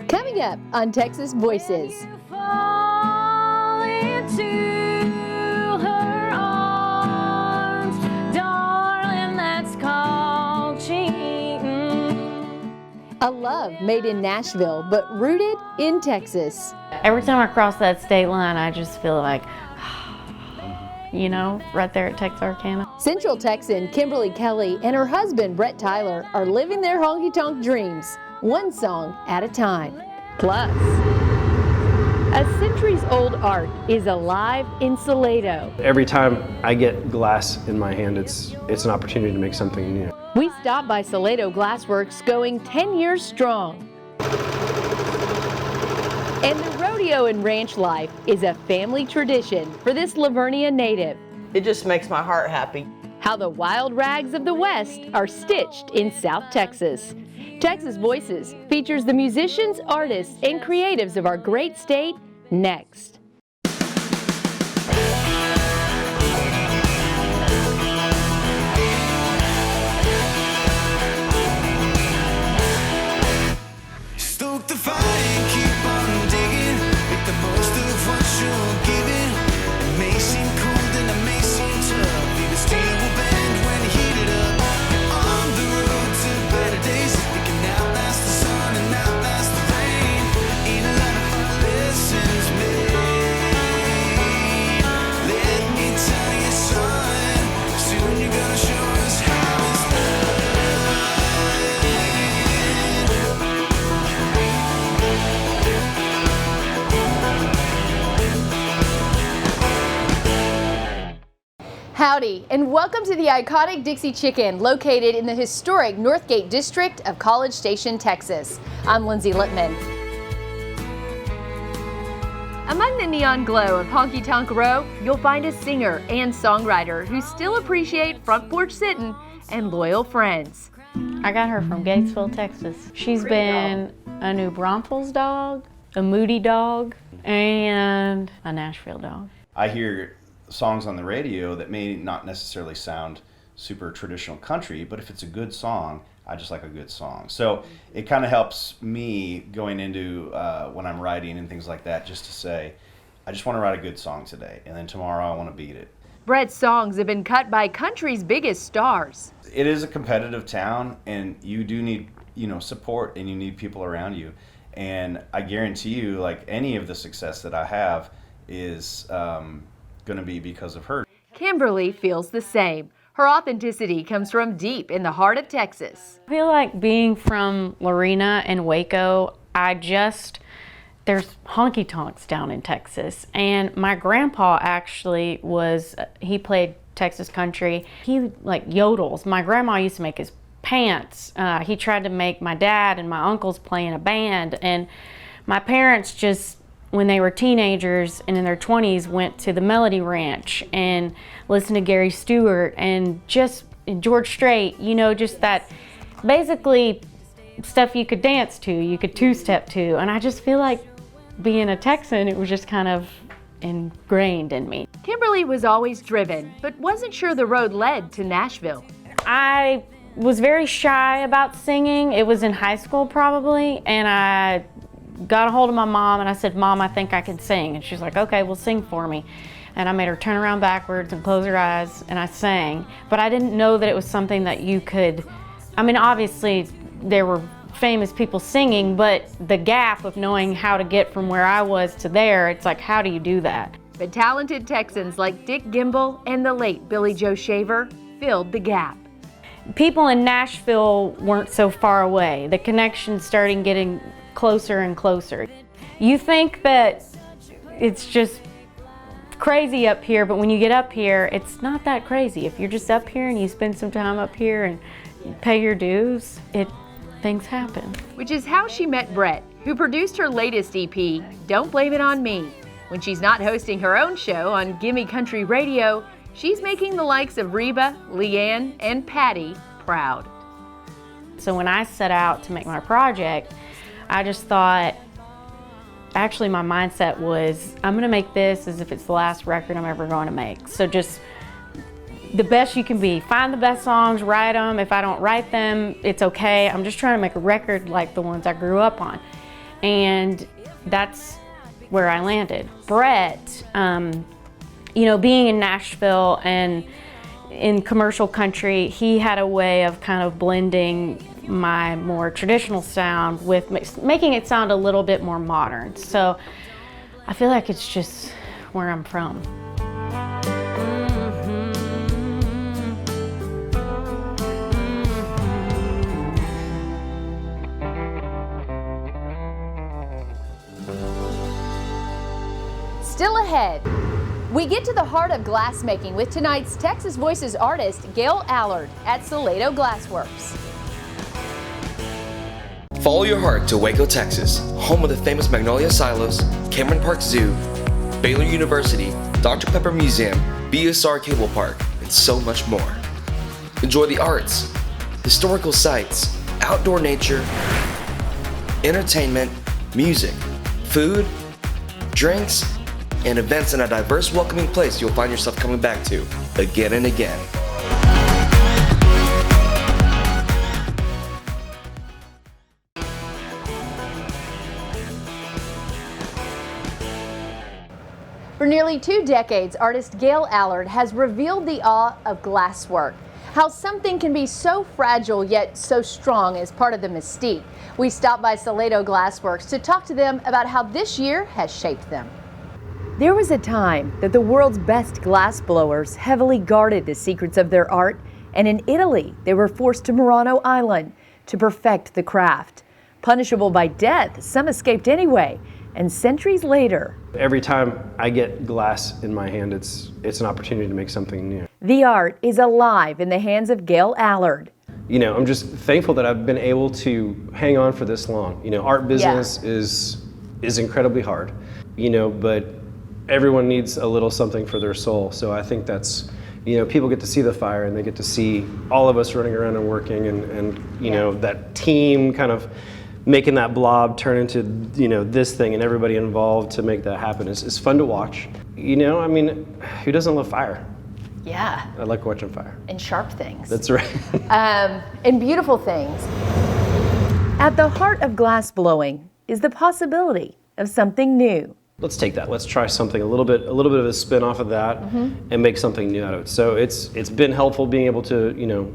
Coming up on Texas Voices. Fall into her arms, darling, that's called cheating. A love made in Nashville, but rooted in Texas. Every time I cross that state line, I just feel like, you know, right there at Texarkana. Central Texan Kimberly Kelly and her husband Brett Tyler are living their honky-tonk dreams, one song at a time. Plus, a centuries-old art is alive in Salado. Every time I get glass in my hand, it's an opportunity to make something new. We stopped by Salado Glassworks, going 10 years strong. And the rodeo and ranch life is a family tradition for this LaVernia native. It just makes my heart happy. How the wild rags of the West are stitched in South Texas. Texas Voices features the musicians, artists, and creatives of our great state next. Stoke the fire and keep on digging. Make the most of what you're giving. It may seem cold and it may seem tough. Even steel will bend when you heat it up. You're on the road to better days. You can outlast the sun and outlast the rain. Ain't a lot of lessons made. Let me tell you, son, soon you're gonna show us how it's done. Howdy, and welcome to the iconic Dixie Chicken, located in the historic Northgate District of College Station, Texas. I'm Lindsay Lippman. Among the neon glow of Honky Tonk Row, you'll find a singer and songwriter who still appreciate front porch sitting and loyal friends. I got her from Gatesville, Texas. She's been a New Braunfels dog, a Moody dog, and a Nashville dog. I hear songs on the radio that may not necessarily sound super traditional country, but if it's a good song, I just like a good song. So it kind of helps me going into when I'm writing and things like that, just to say, I just want to write a good song today, and then tomorrow I want to beat it. Brett's songs have been cut by country's biggest stars. It is a competitive town, and you do need, support, and you need people around you. And I guarantee you, like, any of the success that I have is going to be because of her. Kimberly feels the same. Her authenticity comes from deep in the heart of Texas. I feel like being from Lorena and Waco, there's honky tonks down in Texas. And my grandpa actually he played Texas country. He like yodels. My grandma used to make his pants. He tried to make my dad and my uncles play in a band. And my parents just, when they were teenagers and in their 20s, went to the Melody Ranch and listened to Gary Stewart and George Strait, just that basically stuff you could dance to, you could two-step to. And I just feel like being a Texan, it was just kind of ingrained in me. Kimberly was always driven, but wasn't sure the road led to Nashville. I was very shy about singing. It was in high school probably, and I got a hold of my mom and I said, "Mom, I think I can sing." And she's like, "Okay, well, sing for me." And I made her turn around backwards and close her eyes, and I sang. But I didn't know that it was something that you could, obviously there were famous people singing, but the gap of knowing how to get from where I was to there, it's like, how do you do that? But talented Texans like Dick Gimbel and the late Billy Joe Shaver filled the gap. People in Nashville weren't so far away. The connections started getting closer and closer. You think that it's just crazy up here, but when you get up here, it's not that crazy. If you're just up here and you spend some time up here and pay your dues, things happen. Which is how she met Brett, who produced her latest EP, Don't Blame It On Me. When she's not hosting her own show on Gimme Country Radio, she's making the likes of Reba, Leanne, and Patty proud. So when I set out to make my project, I just thought, actually my mindset was, I'm gonna make this as if it's the last record I'm ever going to make. So just the best you can be. Find the best songs, write them. If I don't write them, it's okay. I'm just trying to make a record like the ones I grew up on. And that's where I landed. Brett, you know, being in Nashville and in commercial country, he had a way of kind of blending my more traditional sound with making it sound a little bit more modern. So I feel like it's just where I'm from. Still ahead, we get to the heart of glassmaking with tonight's Texas Voices artist, Gail Allard at Salado Glassworks. Follow your heart to Waco, Texas, home of the famous Magnolia Silos, Cameron Park Zoo, Baylor University, Dr. Pepper Museum, BSR Cable Park, and so much more. Enjoy the arts, historical sites, outdoor nature, entertainment, music, food, drinks, and events in a diverse, welcoming place you'll find yourself coming back to again and again. For nearly 2 decades, artist Gail Allard has revealed the awe of glasswork. How something can be so fragile yet so strong is part of the mystique. We stopped by Salado Glassworks to talk to them about how this year has shaped them. There was a time that the world's best glass blowers heavily guarded the secrets of their art, and in Italy they were forced to Murano Island to perfect the craft. Punishable by death, some escaped anyway, and centuries later, Every time I get glass in my hand, it's an opportunity to make something new. the art is alive in the hands of Gail Allard. You know, I'm just thankful that I've been able to hang on for this long. You know, art business is incredibly hard, you know, but everyone needs a little something for their soul. So I think that's, you know, people get to see the fire and they get to see all of us running around and working and you know, that team kind of making that blob turn into, you know, this thing and everybody involved to make that happen is fun to watch. You know, I mean, who doesn't love fire? Yeah, I like watching fire. and sharp things. That's right. And beautiful things. At the heart of glass blowing is the possibility of something new. Let's take that. Let's try something a little bit of a spin off of that and make something new out of it. So it's been helpful being able to, you know,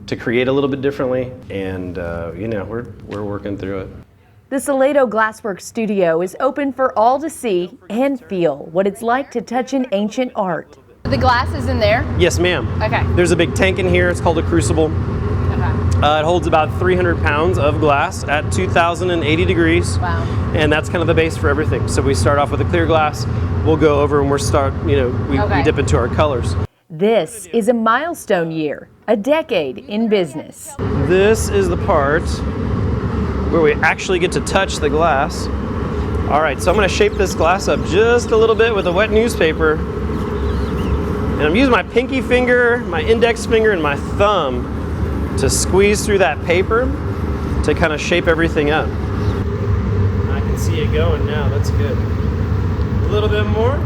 to create a little bit differently, and you know, we're working through it. The Salado Glassworks studio is open for all to see and feel what it's like to touch an ancient art. The glass is in there? Yes, ma'am. Okay. There's a big tank in here. It's called a crucible. It holds about 300 pounds of glass at 2,080 degrees. Wow. And that's kind of the base for everything. So we start off with a clear glass. We'll go over and we dip into our colors. This is a milestone year, a decade in business. This is the part where we actually get to touch the glass. All right, so I'm gonna shape this glass up just a little bit with a wet newspaper. And I'm using my pinky finger, my index finger, and my thumb to squeeze through that paper to kind of shape everything up. I can see it going now, that's good. A little bit more.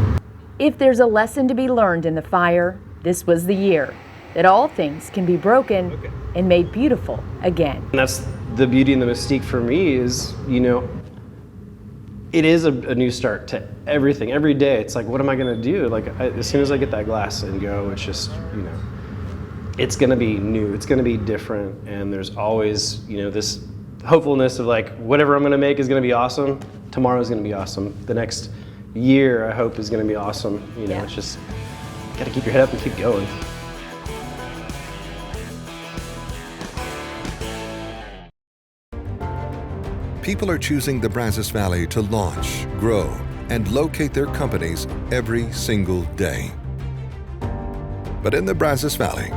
If there's a lesson to be learned in the fire, this was the year that all things can be broken and made beautiful again. And that's the beauty and the mystique for me is, you know, it is a new start to everything. Every day, it's like, what am I gonna do? Like, as soon as I get that glass and go, it's just, you know, it's gonna be new, it's gonna be different, and there's always, you know, this hopefulness of like, whatever I'm gonna make is gonna be awesome. Tomorrow's gonna be awesome. The next year, I hope, is gonna be awesome. You know, it's just, gotta keep your head up and keep going. People are choosing the Brazos Valley to launch, grow, and locate their companies every single day. But in the Brazos Valley,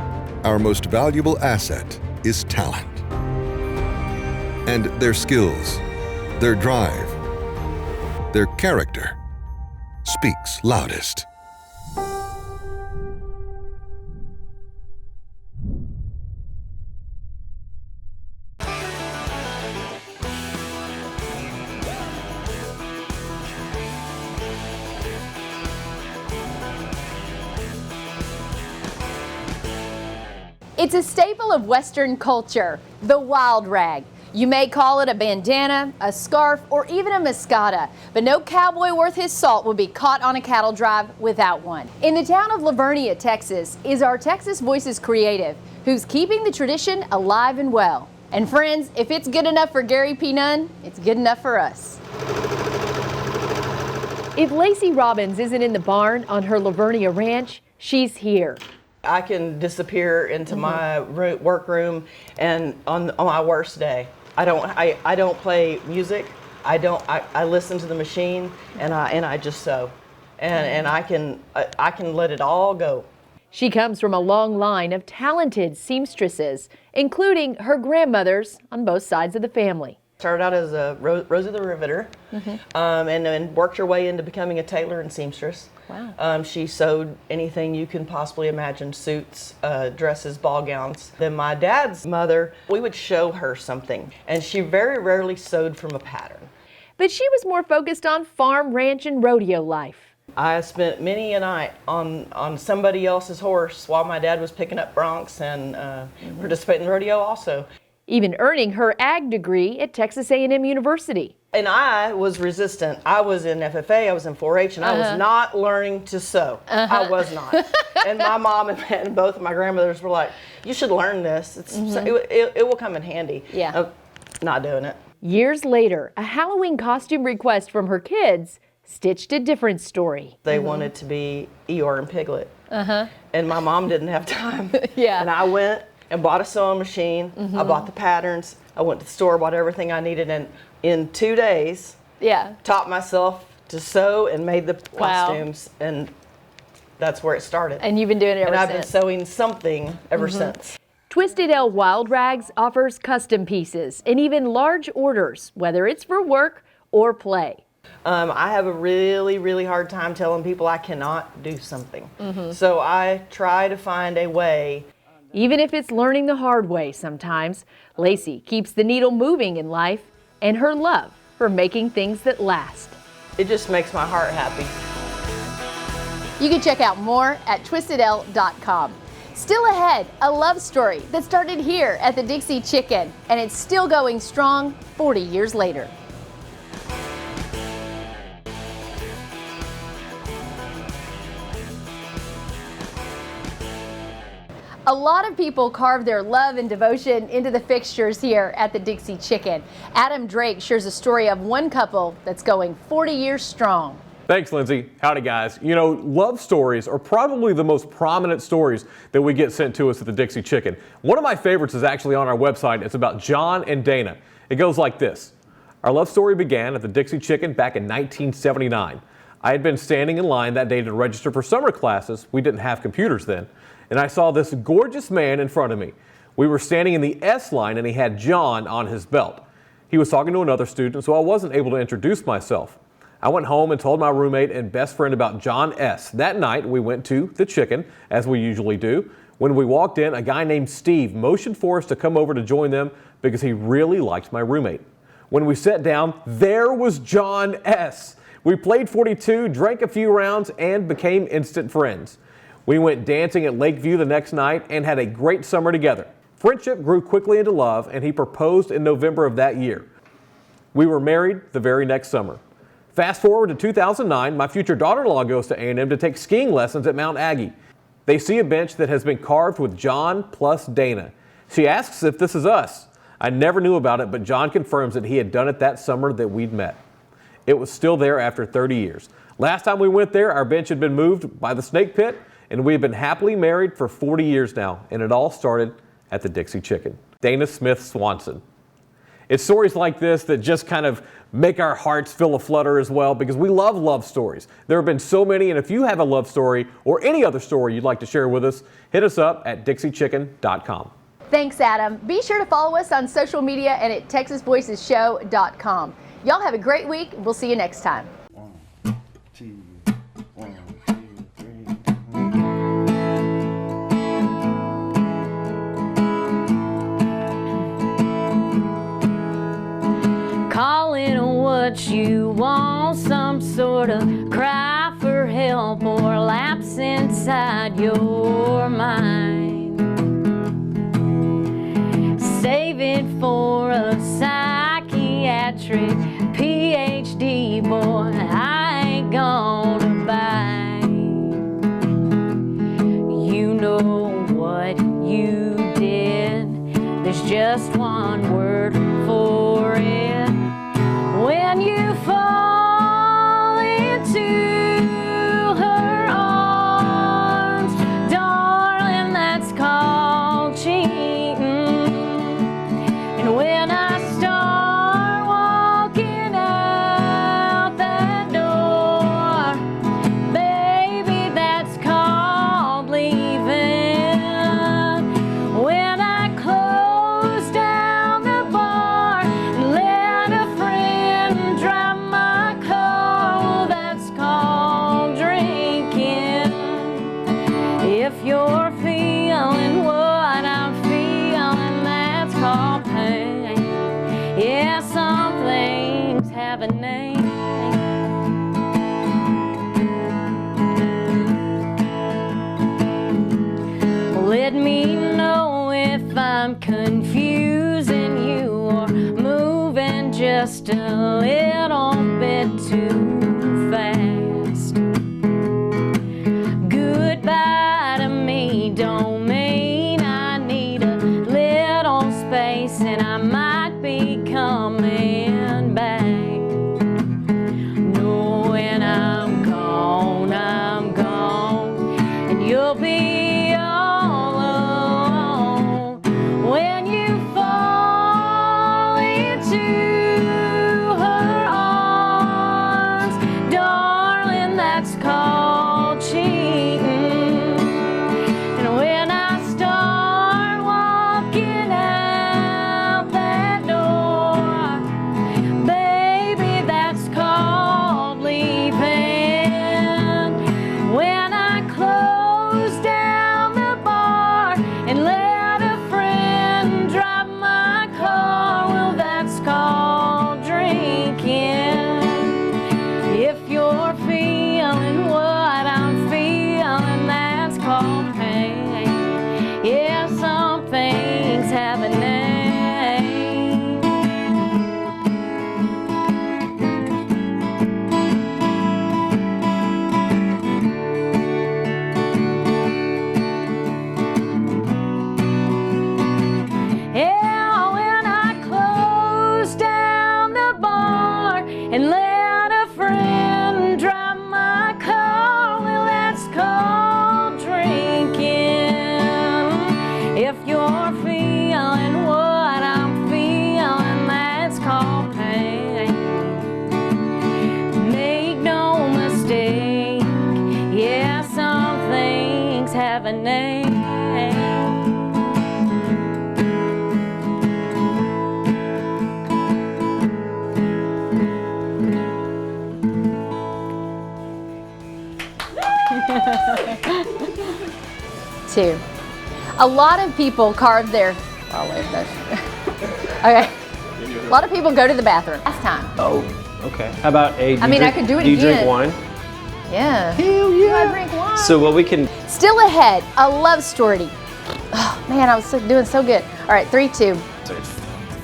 our most valuable asset is talent. And their skills, their drive, their character speaks loudest. It's a staple of Western culture, the wild rag. You may call it a bandana, a scarf, or even a mascota, but no cowboy worth his salt would be caught on a cattle drive without one. In the town of LaVernia, Texas, is our Texas Voices creative, who's keeping the tradition alive and well. And friends, if it's good enough for Gary P. Nunn, it's good enough for us. If Lacey Robbins isn't in the barn on her LaVernia Ranch, she's here. I can disappear into my workroom and on my worst day. I don't play music. I listen to the machine and I just sew. And I can let it all go. She comes from a long line of talented seamstresses, including her grandmothers on both sides of the family. Started out as a Rosie the Riveter, and then worked her way into becoming a tailor and seamstress. Wow. She sewed anything you can possibly imagine, suits, dresses, ball gowns. Then my dad's mother, we would show her something, and she very rarely sewed from a pattern. But she was more focused on farm, ranch, and rodeo life. I spent many a night on somebody else's horse while my dad was picking up broncs and participating in rodeo also. Even earning her ag degree at Texas A&M University. And I was resistant. I was in FFA, I was in 4-H, and I was not learning to sew. I was not. And my mom and both of my grandmothers were like, you should learn this. It will come in handy. Yeah. I'm not doing it. Years later, a Halloween costume request from her kids stitched a different story. They wanted to be Eeyore and Piglet. And my mom didn't have time. Yeah. And I went and bought a sewing machine. I bought the patterns. I went to the store, bought everything I needed, and in 2 days, taught myself to sew and made the costumes, and that's where it started. And you've been doing it ever since. And I've been sewing something ever since. Twisted L Wild Rags offers custom pieces and even large orders, whether it's for work or play. I have a really, really hard time telling people I cannot do something. So I try to find a way. Even if it's learning the hard way sometimes, Lacey keeps the needle moving in life and her love for making things that last. It just makes my heart happy. You can check out more at twistedl.com. Still ahead, a love story that started here at the Dixie Chicken, and it's still going strong 40 years later. A lot of people carve their love and devotion into the fixtures here at the Dixie Chicken. Adam Drake shares a story of one couple that's going 40 years strong. Thanks, Lindsay. Howdy, guys. You know, love stories are probably the most prominent stories that we get sent to us at the Dixie Chicken. One of my favorites is actually on our website. It's about John and Dana. It goes like this. Our love story began at the Dixie Chicken back in 1979. I had been standing in line that day to register for summer classes. We didn't have computers then. And I saw this gorgeous man in front of me. We were standing in the S line and he had John on his belt. He was talking to another student, so I wasn't able to introduce myself. I went home and told my roommate and best friend about John S. That night, we went to the Chicken, as we usually do. When we walked in, a guy named Steve motioned for us to come over to join them because he really liked my roommate. When we sat down, there was John S. We played 42, drank a few rounds, and became instant friends. We went dancing at Lakeview the next night and had a great summer together. Friendship grew quickly into love, and he proposed in November of that year. We were married the very next summer. Fast forward to 2009, my future daughter-in-law goes to A&M to take skiing lessons at Mount Aggie. They see a bench that has been carved with John plus Dana. She asks if this is us. I never knew about it, but John confirms that he had done it that summer that we'd met. It was still there after 30 years. Last time we went there, our bench had been moved by the snake pit, and we have been happily married for 40 years now, and it all started at the Dixie Chicken. Dana Smith Swanson. It's stories like this that just kind of make our hearts feel a flutter as well, because we love love stories. There have been so many, and if you have a love story or any other story you'd like to share with us, hit us up at dixiechicken.com. Thanks, Adam. Be sure to follow us on social media and at texasvoicesshow.com. Y'all have a great week. We'll see you next time. 1, 2, 1, 2, 3. Call it what you want, some sort of cry for help or lapse inside your mind. Save it for a sign. electric PhD, boy, I ain't gonna buy. You know what you did, there's just one word for it. When you fall into her arms, darling, that's called cheating. And when I start walking out that door, baby, that's called leaving. When I close down the bar and let a friend drive my car, well, that's called drinking. If you're feeling what I'm feeling, that's called pain. Yeah, some things have a name. Let me know if I'm confusing you or moving just a little bit too fast. Goodbye to me don't mean I need a little space, and I might be coming back. No, when I'm gone, and you'll be all alone. When you fall into her arms, darling, that's called cheating. And when I start walking out that door, baby, that's called leaving. When I close down the bar and let a friend drive my car, well, that's called drinking. If you're feeling what I'm feeling, that's called pain. Yeah, some things have a name. Yeah, when I close down the bar and let a friend drive my car, well, that's called drinking. If you're feeling what I'm feeling, that's called pain. Make no mistake, yeah, some things have a name. 2. A lot of people carve their. Oh wait, that's okay. A lot of people go to the bathroom last time. Oh, okay. How about a? I could do it Do you drink again. wine? Yeah. Hell yeah. I drink wine. So what we can. Still ahead, a love story. Oh man, I was doing so good. All right, 3, 2.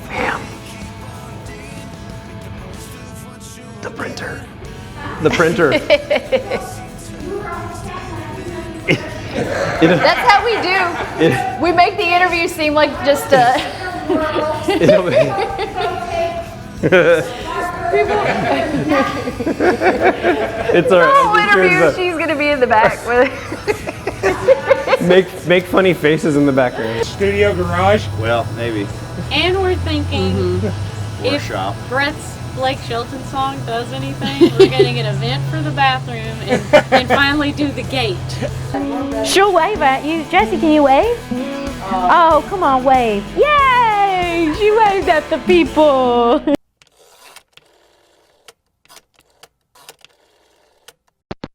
Bam. The printer. The printer. That's how we do. We make the interview seem like just It's all right. whole interview, she's gonna be in the back with make funny faces in the background. Studio garage? Well, maybe. And we're thinking if Workshop. Brett's Blake Shelton song does anything, we're getting an event for the bathroom and finally do the gate. She'll wave at you. Jesse, can you wave? Oh, come on, wave. Yay! She waved at the people.